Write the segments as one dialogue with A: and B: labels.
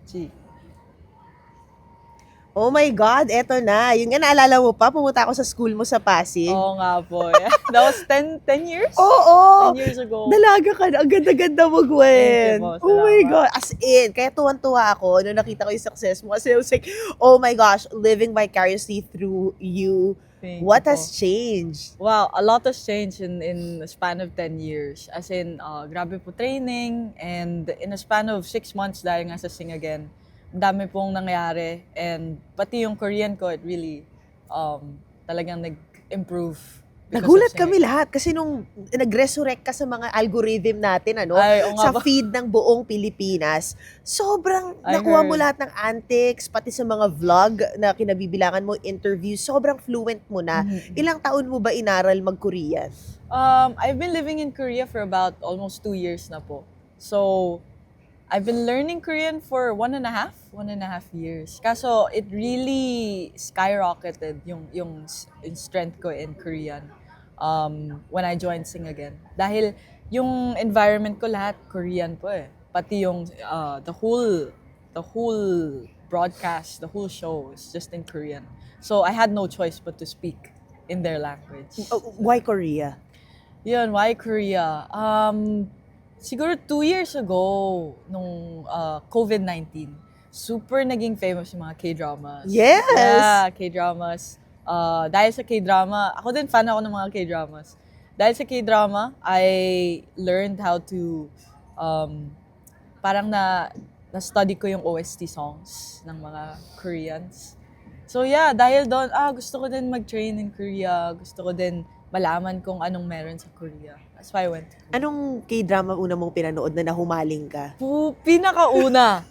A: Gee.
B: Oh my God, eto na. Yung nga naalala mo pa, pumunta ako sa school mo sa Pasig.
A: Oo nga po. Yeah. That was 10 years?
B: Oo!
A: 10 years ago.
B: Dalaga ka na. Ang ganda-ganda mo, Gwen.
A: Thank you po.
B: Oh my
A: Salamat.
B: God. As in, kaya tuwan-tuwa ako nung nakita ko yung success mo. Kasi I was like, oh my gosh, living vicariously through you.
A: Thank
B: What
A: you po.
B: has changed?
A: Wow, a lot has changed in a span of 10 years. As in, grabe po training, and in a span of 6 months dahil nga sa Sing Again, ang dami pong nangyari, and pati yung Korean ko, it really talagang nag-improve. because of
B: Nagulat
A: Sing
B: kami
A: Again.
B: lahat kasi nung nag-resurrect ka sa mga algorithm natin,
A: Ay, oo nga
B: sa
A: ba?
B: feed ng buong Pilipinas, sobrang
A: I
B: nakuha mo
A: heard.
B: lahat ng antics, pati sa mga vlog na kinabibilangan mo, interview, sobrang fluent mo na.
A: Mhm.
B: Ilang taon mo ba inaral mag-Korean?
A: I've been living in Korea for about almost 2 years na po. So, I've been learning Korean for 1.5 years. Kaso, it really skyrocketed yung strength ko in Korean when I joined Sing Again. Dahil yung environment ko lahat Korean po eh. Pati yung the whole broadcast, the whole show is just in Korean. So, I had no choice but to speak in their language.
B: Why Korea?
A: Yun, why Korea? Siguro 2 years ago, nung COVID-19, super naging famous yung mga K-dramas.
B: Yes!
A: Yeah, K-dramas. Dahil sa K-drama, ako din fan ako ng mga K-dramas. Dahil sa K-drama, I learned how to, parang na-study ko yung OST songs ng mga Koreans. So yeah, dahil doon, gusto ko din mag-train in Korea. Gusto ko din malaman kung anong meron sa Korea. That's why I went to Korea.
B: Anong K-drama una mong pinanood na nahumaling ka?
A: Pinakauna,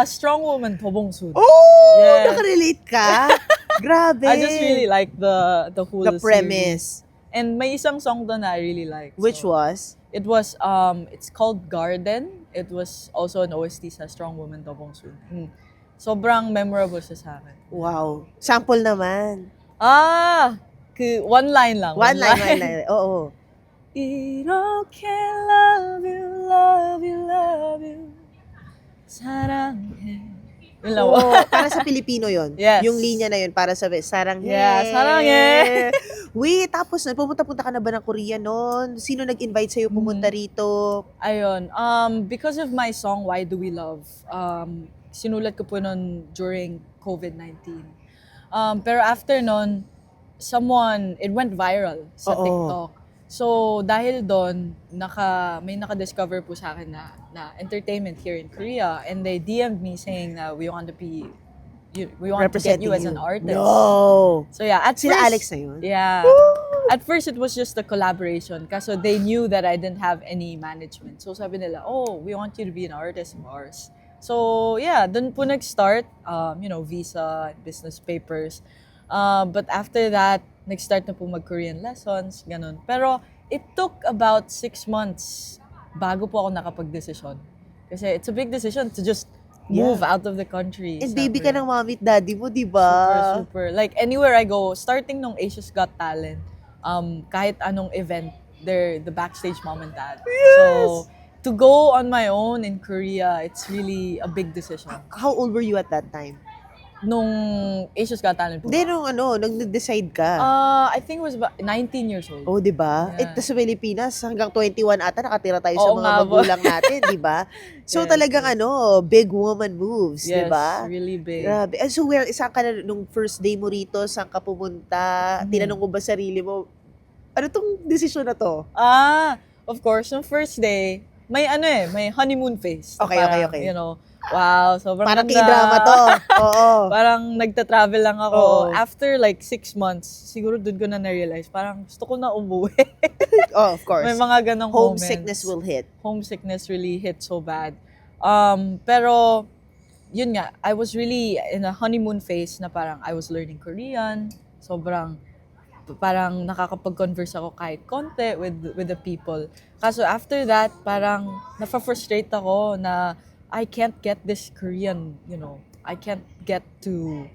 A: Strong Woman, To Bong-soon.
B: Oh!
A: Yes.
B: Nakarelate ka? Grabe!
A: I just really like the whole
B: the premise.
A: series. And may isang song doon na I really like.
B: Which was?
A: It was, it's called Garden. It was also an OST sa Strong Woman, To Bong-soon. Sobrang memorable siya sa akin.
B: Wow. Sample naman.
A: One line lang.
B: One line. Oo.
A: 이렇게 love you, love you, love you. 사랑해. Yun lang.
B: Oo, para sa Pilipino yon.
A: Yes.
B: Yung linya na yun, para sa sarang
A: Yeah, saranghe.
B: Wait, tapos pumunta-punta ka na ba ng Korea noon? Sino nag-invite sa'yo pumunta rito?
A: Ayun. Because of my song, Why Do We Love, sinulat ko po nun during COVID-19. Pero after nun, it went viral sa
B: Oo.
A: TikTok. So, dahil doon, may naka-discover po sa akin na entertainment here in Korea, and they DM'd me saying na we want to get you as an artist.
B: No!
A: So yeah, at
B: Sila
A: first,
B: Alex na yun?
A: Yeah. At first, it was just a collaboration kasi they knew that I didn't have any management. So sabi nila, we want you to be an artist of ours. So yeah, dun po nag-start, visa, business papers. But after that, nag-start na po mag-Korean lessons, ganun. Pero it took about 6 months bago po ako nakapag-desisyon. Kasi it's a big decision to just move out of the country.
B: And
A: sa
B: baby ka
A: Korea.
B: ng mommy at daddy mo, di ba?
A: Super. Like, anywhere I go, starting nung Asia's Got Talent, kahit anong event, they're the backstage mom and dad.
B: Yes!
A: So, to go on my own in Korea, it's really a big decision.
B: How old were you at that time?
A: Nung Asia's Got Talent po.
B: Hindi, nung nag-decide ka.
A: I think it was about 19 years old.
B: Oh, di ba?
A: Yeah.
B: Sa Pilipinas, hanggang 21 ata nakatira tayo sa
A: Oo
B: mga
A: nga po.
B: magulang natin, di ba? So
A: Yes,
B: talagang big woman moves, di
A: Yes,
B: ba?
A: really big.
B: Grabe. And so saan ka na nung first day mo rito, saan ka pumunta? Tinanong mo ba sarili mo, ano tong desisyon na to?
A: Of course, nung first day, may honeymoon phase.
B: Okay.
A: Wow, sobrang
B: Parang
A: ganda.
B: K-drama to. Oo.
A: Parang nagta-travel lang ako.
B: Oo.
A: After like 6 months, siguro doon ko na na-realize, parang gusto ko na umuwi.
B: Oh, of course.
A: May mga ganong
B: Homesickness
A: moments.
B: will hit.
A: Homesickness really hit so bad. Pero, yun nga, I was really in a honeymoon phase na parang I was learning Korean. Parang nakakapag-converse ako kahit konti with the people. Kaso after that, parang nafa-frustrate ako na I can't get this Korean, I can't get to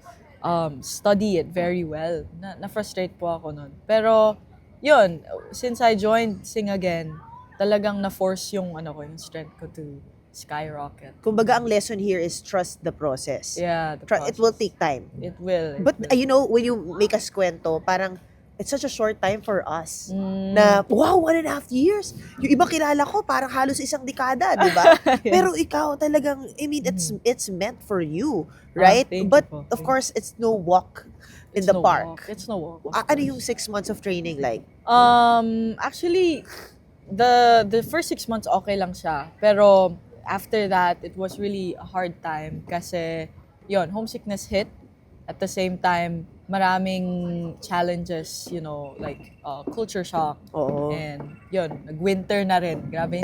A: study it very well. Na-frustrate po ako nun. Pero, yun, since I joined Sing Again, talagang na-force yung strength ko to skyrocket.
B: Kumbaga, ang lesson here is trust the process.
A: Yeah, the
B: It will
A: process.
B: take time.
A: It will.
B: But, when you make us kwento, parang, it's such a short time for us.
A: Mm.
B: Na, wow, 1.5 years. Yung iba kilala ko, parang halos isang dekada, di ba?
A: Yes.
B: Pero ikaw talagang, I mean, it's meant for you, right?
A: thank you
B: But,
A: po.
B: of course, it's no walk in
A: It's
B: the
A: no
B: park.
A: walk. It's no walk. of
B: Ano
A: course.
B: yung 6 months of training like?
A: Actually, the first 6 months okay lang siya. Pero after that, it was really a hard time kasi yon, homesickness hit. At the same time, maraming challenges, like culture shock.
B: Oo.
A: And yun, nag-winter na rin. Grabe,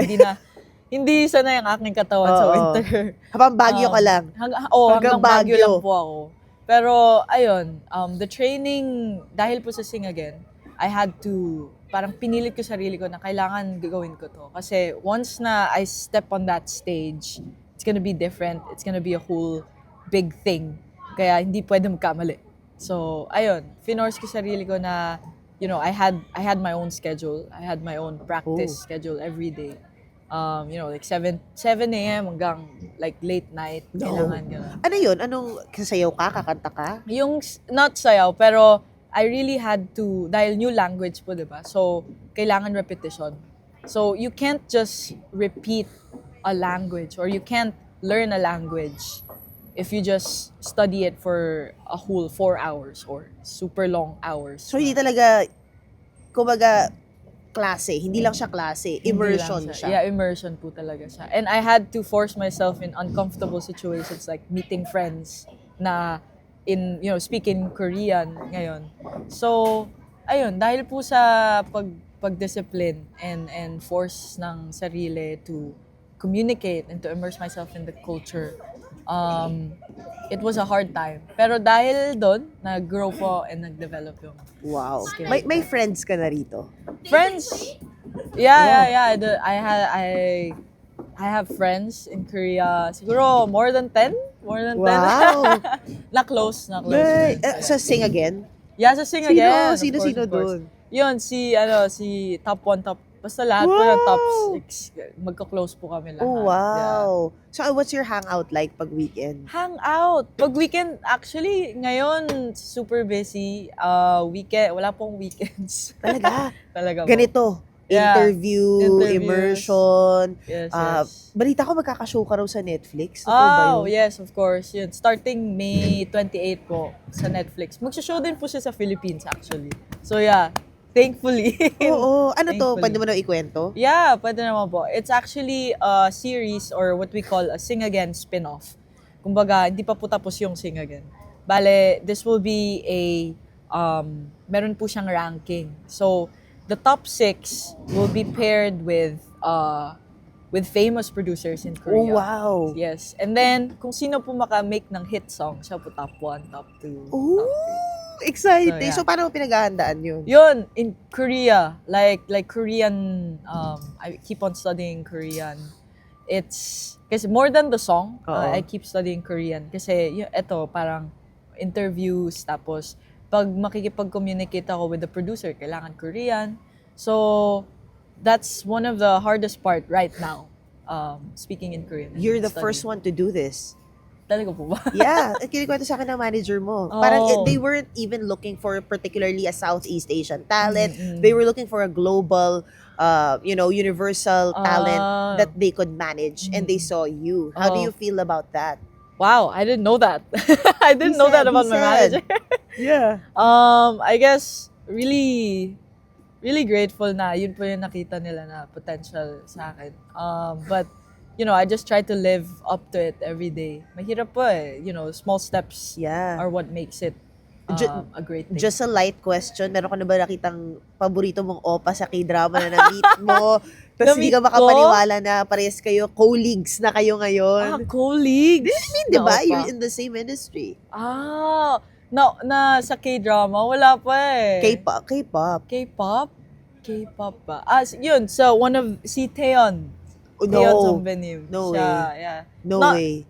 A: hindi sanay ang aking katawan sa
B: Oo.
A: winter.
B: Habang Baguio ka lang.
A: Hanggang
B: Hanggang
A: Baguio
B: Baguio.
A: lang po ako. Pero, ayun, the training, dahil po sa Sing Again, I had to, parang pinilit ko sarili ko na kailangan gagawin ko to. Kasi once na I step on that stage, it's gonna be different. It's gonna be a whole big thing. Kaya hindi pwede magkamali. So, ayun, finorce ko sarili ko na, I had my own schedule. I had my own practice schedule every day. Like 7 a.m. hanggang like late night.
B: No.
A: Kailangan gano'n.
B: Ano yun? Anong kasayaw ka? Kakanta ka?
A: Yung, not sayaw, pero I really had to, dahil new language po, di ba? So, kailangan repetition. So, you can't just repeat a language or you can't learn a language if you just study it for a whole 4 hours or super long hours.
B: So, hindi talaga, kumbaga, klase. Hindi lang siya klase.
A: Hindi
B: Immersion
A: lang
B: siya.
A: Yeah, immersion po talaga siya. And I had to force myself in uncomfortable situations like meeting friends na speaking Korean ngayon. So, ayun, dahil po sa pagdiscipline and force ng sarili to communicate and to immerse myself in the culture, it was a hard time. Pero dahil doon, nag-grow po and nag-develop yung
B: Wow.
A: skill.
B: May friends ka na rito?
A: Friends. Yeah. I have friends in Korea. Siguro more than 10.
B: Wow.
A: Na close.
B: Sa Sing Again?
A: Yeah, sa Sing Again.
B: Sino
A: of course.
B: doon?
A: Yun, si top 1, top. Basta lahat po ng top 6. Magka-close po kami lahat.
B: Oh, wow.
A: Yeah.
B: So, what's your hangout like pag weekend?
A: Hangout. Pag weekend, actually, ngayon, super busy. Weekend, wala pong weekends.
B: Talaga?
A: Talaga po.
B: Ganito.
A: Yeah.
B: Interview,
A: Interviews.
B: immersion.
A: Yes.
B: Balita ko magkakashow ka raw sa Netflix. Totoo ba
A: Oh,
B: yun?
A: yes, of course. Yun. Starting May 28 po sa Netflix. Magsha-show din po siya sa Philippines, actually. So, yeah. Thankfully.
B: Oo. Ano to?
A: Thankfully.
B: Pwede mo na ikwento?
A: Yeah, pwede naman po. It's actually a series or what we call a Sing Again spin-off. Kumbaga, hindi pa po tapos yung Sing Again. Bale, this will be meron po siyang ranking. So, the top 6 will be paired with famous producers in Korea.
B: Oh, wow.
A: Yes. And then, kung sino po maka-make ng hit song, siya po top 1, top 2,
B: Ooh,
A: top 3.
B: exciting.
A: So, yeah.
B: So, paano mo pinaghahandaan yun?
A: Yun, in Korea, like Korean, I keep on studying Korean. It's, kasi more than the song,
B: Oo.
A: I keep studying Korean. Kasi, eto, parang interviews, tapos, pag makikipag-communicate ako with the producer, kailangan Korean. So, that's one of the hardest part right now, speaking in Korean.
B: You're the
A: studying.
B: first one to do this.
A: Talaga po ba?
B: Yeah, kinikwento sa akin ng manager mo.
A: Oh.
B: Parang they weren't even looking for particularly a Southeast Asian talent.
A: Mm-mm.
B: They were looking for a global, universal talent that they could manage. And they saw you. How do
A: Oh.
B: you feel about that?
A: Wow, I didn't know that. I didn't know that about my manager.
B: Yeah.
A: I guess really grateful na yun po yung nakita nila na potential sa akin. But I just try to live up to it every day. Mahirap po eh. Small steps
B: Yeah.
A: are what makes it
B: Ju-
A: a great thing.
B: Just a light question. Meron ka na ba nakitang paborito mong opa sa K-drama na na-meet mo? Tapos hindi ka
A: Na-meet ko?
B: makapaniwala na parehas kayo, colleagues na kayo ngayon.
A: Colleagues.
B: Di ba?
A: Na opa.
B: You're in the same industry.
A: Na sa K-drama, wala pa eh.
B: K-pop.
A: K-pop ba? Yun. So, one of, si Taeyeon.
B: Oh,
A: Taeyeon
B: no.
A: Sombenim.
B: No
A: siya,
B: way.
A: Yeah.
B: No
A: Na-
B: way.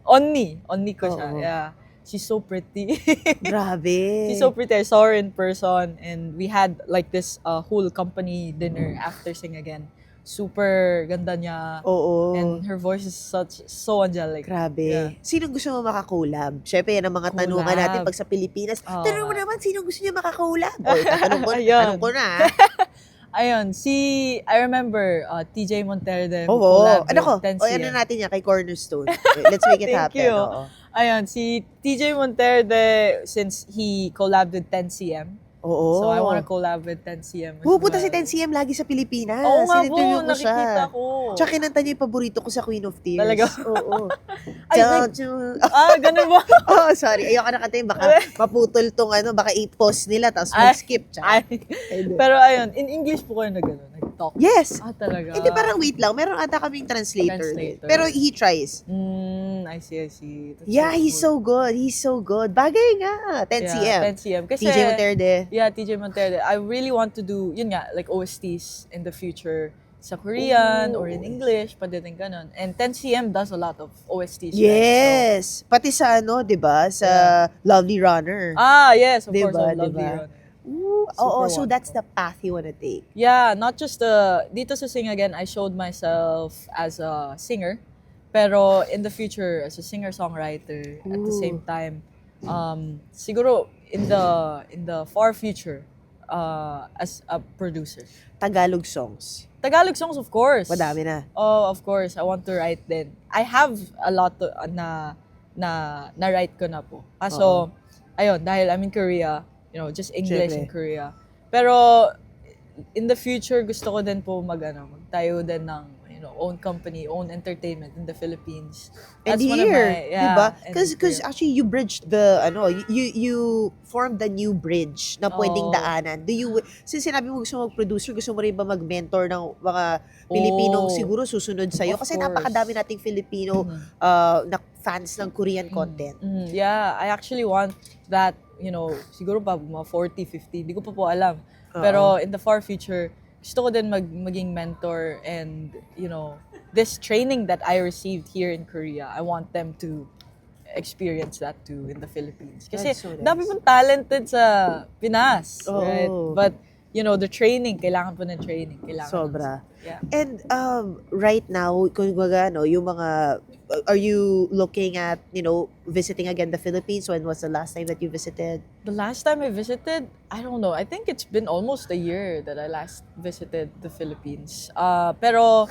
A: Onni ko siya.
B: Oo.
A: Yeah. She's so pretty.
B: Grabe.
A: She's so pretty. I saw her in person and we had like this whole company dinner after Sing Again super ganda niya.
B: Oo.
A: And her voice is so angelic.
B: Grabe.
A: Yeah.
B: Sino gusto mo makakolab? Siyempre, yan ang mga tanungan natin
A: Collab.
B: pag sa Pilipinas.
A: Oo
B: Tanong mo
A: nga.
B: naman, sino gusto niya makakolab? O,
A: Ayun.
B: tanong ko na.
A: Ayun, I remember TJ Monterde who
B: Oo.
A: collabed
B: Ano ko?
A: with 10
B: O, ano
A: CM.
B: natin yan kay Cornerstone. Let's make it
A: Thank
B: happen.
A: you.
B: Oo.
A: Ayun, si TJ Monterde, since he collabed with 10cm,
B: Oo.
A: so I wanna collab with 10cm as
B: Pupunta si
A: well.
B: 10cm lagi sa Pilipinas.
A: Oo nga po,
B: Sininterview ko siya.
A: nakikita ko.
B: Tsaka kinanta niya yung paborito ko sa Queen of Tears.
A: Talaga?
B: Oo.
A: Ay,
B: Don't you...
A: ganun ba?
B: Oh, sorry. Ayoko na kantayin. Baka maputol tong baka i-pause nila tapos
A: Ay.
B: mag-skip.
A: Ay. Pero ayun, in English po kayo na gano'n, nag-talk.
B: Yes.
A: Talaga.
B: Hindi, parang wait lang. Meron ata kaming translator.
A: Translator.
B: Pero he tries.
A: I see. That's
B: Yeah,
A: so
B: he's
A: cool.
B: so good. Bagay nga. 10cm.
A: Yeah, 10cm. Kasi,
B: TJ Monterde.
A: Yeah, TJ Monterde. I really want to do, yun nga, like OSTs in the future sa Korean or in English, pwede din ganun. And 10cm does a lot of OSTs.
B: Yes. Pati sa di ba? Sa Lovely Runner.
A: Yes, of
B: Diba,
A: course. I love
B: diba?
A: Leon.
B: Ooh,
A: Super
B: oo, so
A: wonderful.
B: that's the path you wanna take.
A: Yeah, not just dito sa Sing Again, I showed myself as a singer. Pero in the future, as a singer-songwriter, at the
B: Ooh.
A: same time, siguro in the far future, as a producer.
B: Tagalog songs.
A: Tagalog songs, of course.
B: Madami na.
A: Oh, of course. I want to write din. I have a lot na write ko na po. Kaso, ayun, dahil I'm in Korea, just English in
B: Siyempre.
A: Korea. Pero, in the future, gusto ko din po magtayo din ng, own company, own entertainment in the Philippines.
B: And
A: one of
B: here,
A: my,
B: diba?
A: and in
B: Because
A: Korea.
B: actually you bridged you formed the new bridge na pwedeng
A: Oo.
B: daanan. Since sinabi mo gusto mo mag-producer, gusto mo rin ba mag-mentor ng mga Pilipinong
A: Oo.
B: siguro susunod sa'yo?
A: Of
B: Kasi
A: course.
B: napakadami nating Filipino na fans ng Korean content.
A: Yeah, I actually want that, siguro pa mga 40, 50, di ko pa po alam. Pero in the far future, gusto ko din maging mentor and, this training that I received here in Korea, I want them to experience that too in the Philippines. Kasi
B: That's so nice.
A: dami pong talented sa Pinas,
B: Oo.
A: right? But, the training, kailangan po ng training.
B: Sobra.
A: Yeah.
B: And right now, kung baga, yung mga, are you looking at, visiting again the Philippines? When was the last time that you visited?
A: The last time I visited, I don't know. I think it's been almost a year that I last visited the Philippines. Pero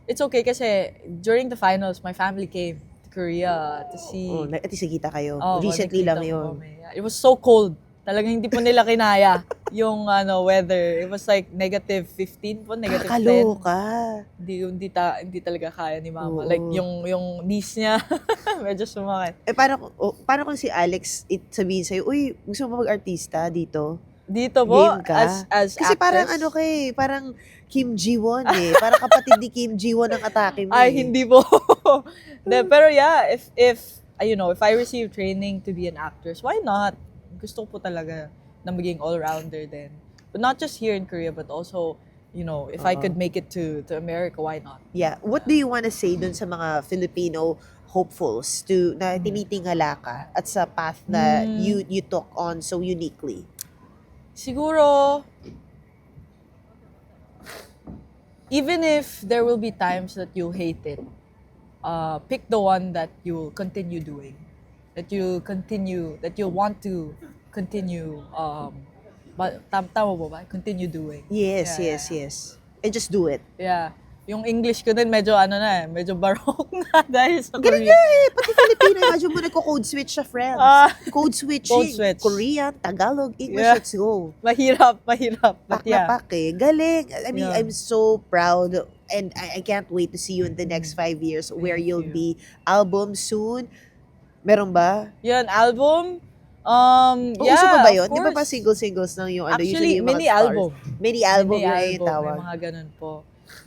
A: it's okay kasi during the finals, my family came to Korea to see.
B: At least nagkita kayo.
A: Oh,
B: Recently
A: nakita
B: lang
A: po
B: yun.
A: kami. Yeah, it was so cold. Talagang hindi po nila kinaya yung weather. It was like -15 po, -10.
B: Kakaloka.
A: Hindi talaga kaya ni mama.
B: Oo.
A: Like yung knees niya medyo sumakit.
B: Paano kung si Alex sabihin sa'yo, uy, gusto mo mag-artista dito?
A: Dito po,
B: Game ka?
A: as
B: Kasi parang
A: actress.
B: parang Kim Ji-won Parang kapatid ni Kim Ji-won ang atake mo
A: Ay, hindi po. Pero yeah, if I receive training to be an actress, why not? Gusto ko po talaga na maging all-rounder din. But not just here in Korea, but also, if I could make it to America, why not?
B: Yeah. What do you want to say dun sa mga Filipino hopefuls na tinitingala ka at sa path na you took on so uniquely?
A: Siguro, even if there will be times that you hate it, pick the one that you'll continue doing. That you want to continue, tama ba ba? Continue doing.
B: Yes. And just do it.
A: Yeah. Yung English ko din medyo medyo barok na dahil sa
B: Ganun
A: Korean.
B: nga pati Filipino, imagine mo nagko-code switch sa friends. Code switching.
A: Code switch.
B: Korean, Tagalog, English,
A: Yeah.
B: let's go.
A: Mahirap. But
B: Pak na
A: yeah.
B: pak Galing. I mean,
A: Yeah.
B: I'm so proud and I can't wait to see you in the next 5 years where
A: Thank
B: you'll
A: you.
B: be. Album soon. Meron ba?
A: Yun, album.
B: Uso pa ba yun?
A: Of
B: Di ba pa
A: course.
B: singles lang yung
A: Actually,
B: usually yung mga
A: mini
B: stars?
A: album.
B: Mini album
A: Mini
B: yung
A: album,
B: tawag.
A: may mga ganun po.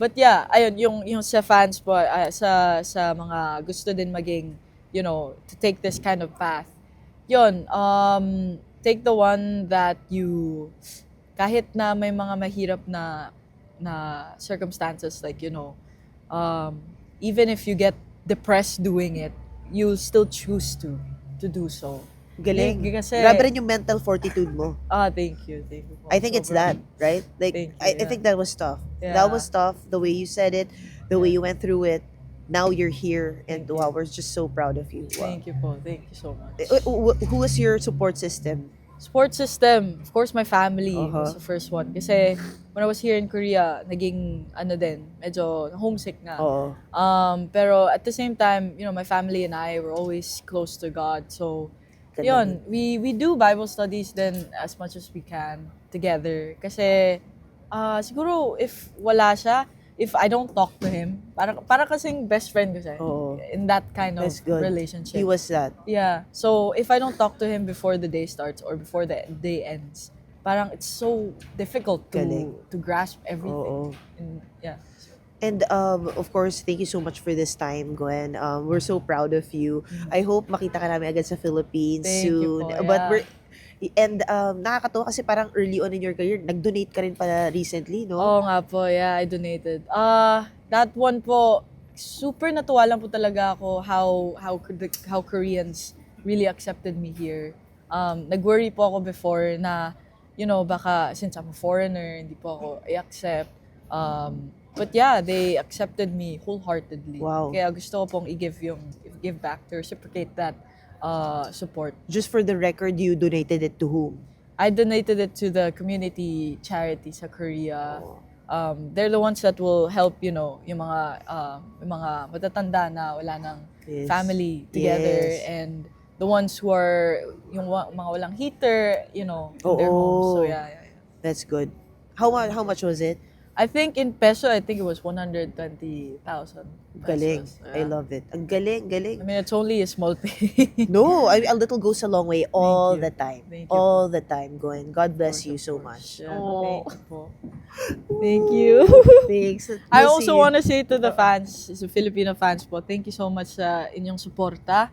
A: But yeah, ayun, yung sa fans po, sa mga gusto din maging, to take this kind of path. Yun, take the one that you, kahit na may mga mahirap na circumstances, like, even if you get depressed doing it, you'll still choose to do so.
B: Galing.
A: Kasi,
B: Grabe rin yung mental fortitude mo.
A: thank you. Thank you po.
B: I think it's that, right? Like,
A: Thank you,
B: I
A: yeah.
B: think that was tough.
A: Yeah.
B: That was tough. The way you said it, the way
A: Yeah.
B: you went through it. Now you're here, and
A: Thank
B: wow,
A: you.
B: we're just so proud of you. Wow.
A: Thank you po. Thank you so much.
B: Who was your support system?
A: Support system, of course, my family was
B: Uh-huh.
A: the first one. Kasi when I was here in Korea, naging medyo homesick nga.
B: Oo.
A: Pero at the same time, my family and I were always close to God. So,
B: Ganda
A: yun, we do Bible studies then as much as we can together. Kasi, siguro if wala siya, if I don't talk to him, para kasing best friend ko siya.
B: Oo.
A: In that kind of
B: That's good.
A: relationship.
B: He was that.
A: Yeah. So, if I don't talk to him before the day starts or before the day ends, parang it's so difficult
B: Galing.
A: to grasp everything.
B: Oo.
A: And, yeah.
B: And of course, thank you so much for this time, Gwen. We're so proud of you. I hope makita ka namin agad sa Philippines
A: Thank you
B: soon.
A: po,
B: But
A: yeah.
B: nakakatawa kasi parang early on in your career, nag-donate ka rin pala recently, no?
A: Oo nga po, yeah, I donated. That one po, super natuwa lang po talaga ako how Koreans really accepted me here. Nag-worry po ako before na, baka since I'm a foreigner, hindi po ako i-accept. But yeah, they accepted me wholeheartedly.
B: Wow.
A: Kaya gusto ko pong give back to reciprocate that support.
B: Just for the record, you donated it to whom?
A: I donated it to the community charity sa Korea. They're the ones that will help, yung mga matatanda na wala ng
B: Yes.
A: family together,
B: Yes.
A: and the ones who are yung mga walang heater, in their homes. So yeah.
B: That's good. How much was it?
A: I think in peso, I think it was 120,000
B: Galing.
A: pesos.
B: I love it. Ang galing, galing.
A: I mean, it's only a small thing.
B: No, a little goes a long way all
A: you.
B: the time.
A: Thank you.
B: All the time, Gwen. God bless you so much.
A: Yeah,
B: Oh,
A: thank you po. Thank you.
B: thanks.
A: I
B: We'll
A: also
B: see you.
A: want to say to the fans, sa Filipino fans po, thank you so much sa inyong suporta.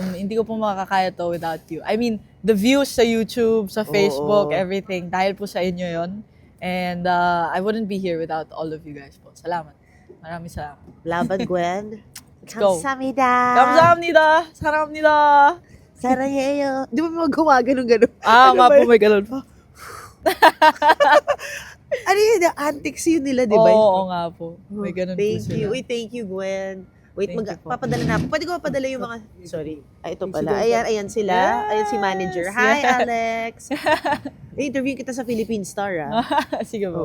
A: Hindi ko po makakaya to without you. I mean, the views sa YouTube, sa Facebook,
B: Oo.
A: everything, dahil po sa inyo yon. And I wouldn't be here without all of you guys po. Salamat. Maraming salamat.
B: Laban, Gwen.
A: Let's go.
B: 감사합니다.
A: 감사합니다. 사랑합니다.
B: 사랑해요. Di ba magawa ganun-ganun?
A: Nga
B: ba
A: po,
B: yun?
A: may ganun pa.
B: Ano yun? The antics yun nila, di ba?
A: Oo nga po. May ganun po
B: Thank
A: sila.
B: you. Uy, thank you, Gwen. Wait,
A: Thank you po.
B: papadala na ako. Pwede ko papadala yung mga... Sorry. Ay, ito
A: Sige,
B: pala.
A: go.
B: Ayan sila.
A: Yes,
B: Ayan si manager. Hi,
A: yes.
B: Alex. I-interview kita sa Philippine Star, ah.
A: Sige po.